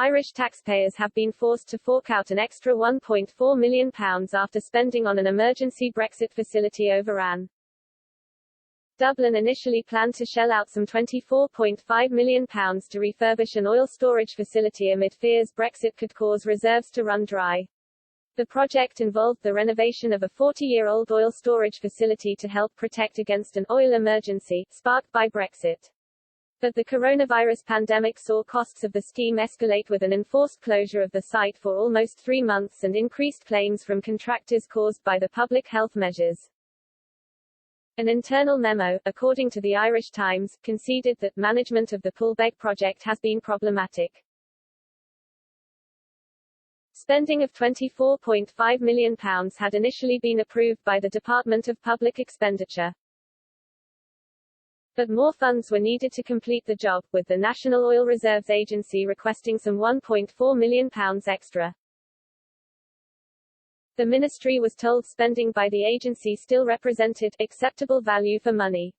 Irish taxpayers have been forced to fork out an extra £1.4 million after spending on an emergency Brexit facility overran. Dublin initially planned to shell out some £24.5 million to refurbish an oil storage facility amid fears Brexit could cause reserves to run dry. The project involved the renovation of a 40-year-old oil storage facility to help protect against an oil emergency sparked by Brexit. But the coronavirus pandemic saw costs of the scheme escalate with an enforced closure of the site for almost 3 months and increased claims from contractors caused by the public health measures. An internal memo, according to the Irish Times, conceded that management of the Poolbeg project has been problematic. Spending of £24.5 million had initially been approved by the Department of Public Expenditure. But more funds were needed to complete the job, with the National Oil Reserves Agency requesting some £1.4 million extra. The ministry was told spending by the agency still represented acceptable value for money.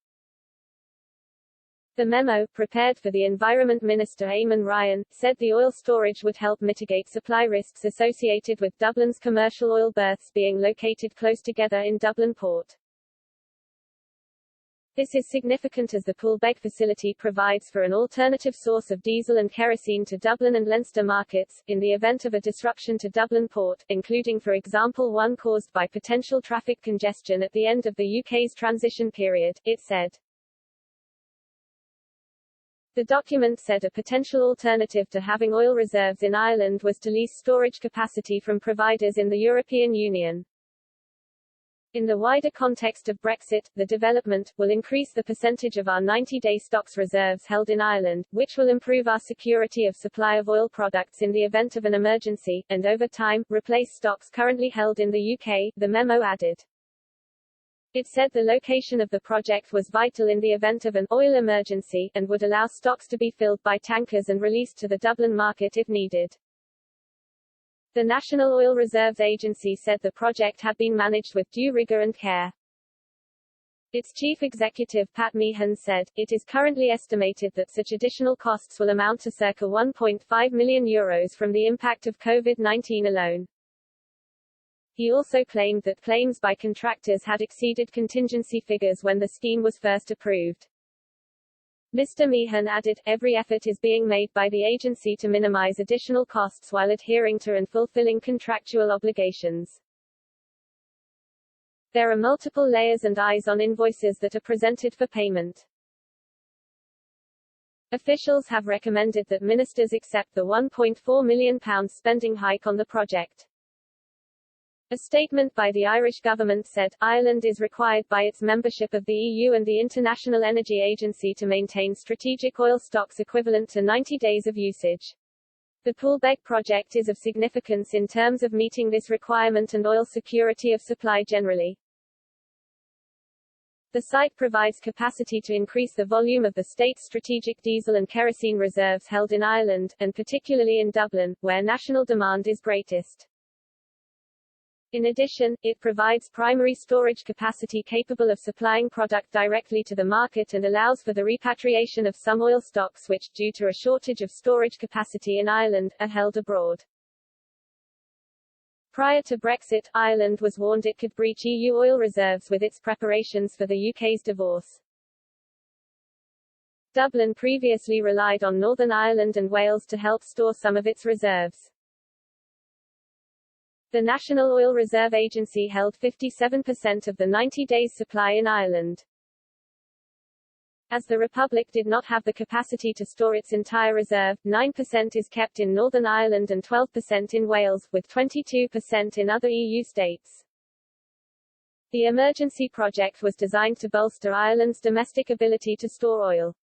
The memo, prepared for the Environment Minister Eamon Ryan, said the oil storage would help mitigate supply risks associated with Dublin's commercial oil berths being located close together in Dublin Port. This is significant as the Poolbeg facility provides for an alternative source of diesel and kerosene to Dublin and Leinster markets, in the event of a disruption to Dublin Port, including for example one caused by potential traffic congestion at the end of the UK's transition period, it said. The document said a potential alternative to having oil reserves in Ireland was to lease storage capacity from providers in the European Union. In the wider context of Brexit, the development will increase the percentage of our 90-day stocks reserves held in Ireland, which will improve our security of supply of oil products in the event of an emergency, and over time, replace stocks currently held in the UK, the memo added. It said the location of the project was vital in the event of an oil emergency, and would allow stocks to be filled by tankers and released to the Dublin market if needed. The National Oil Reserves Agency said the project had been managed with due rigor and care. Its chief executive Pat Meehan said, "It is currently estimated that such additional costs will amount to circa €1.5 million from the impact of COVID-19 alone." He also claimed that claims by contractors had exceeded contingency figures when the scheme was first approved. Mr. Meehan added, "Every effort is being made by the agency to minimize additional costs while adhering to and fulfilling contractual obligations. There are multiple layers and eyes on invoices that are presented for payment. Officials have recommended that ministers accept the £1.4 million spending hike on the project." A statement by the Irish government said, "Ireland is required by its membership of the EU and the International Energy Agency to maintain strategic oil stocks equivalent to 90 days of usage. The Poolbeg project is of significance in terms of meeting this requirement and oil security of supply generally. The site provides capacity to increase the volume of the state's strategic diesel and kerosene reserves held in Ireland, and particularly in Dublin, where national demand is greatest. In addition, it provides primary storage capacity capable of supplying product directly to the market and allows for the repatriation of some oil stocks which, due to a shortage of storage capacity in Ireland, are held abroad." Prior to Brexit, Ireland was warned it could breach EU oil reserves with its preparations for the UK's divorce. Dublin previously relied on Northern Ireland and Wales to help store some of its reserves. The National Oil Reserve Agency held 57% of the 90 days supply in Ireland. As the Republic did not have the capacity to store its entire reserve, 9% is kept in Northern Ireland and 12% in Wales, with 22% in other EU states. The emergency project was designed to bolster Ireland's domestic ability to store oil.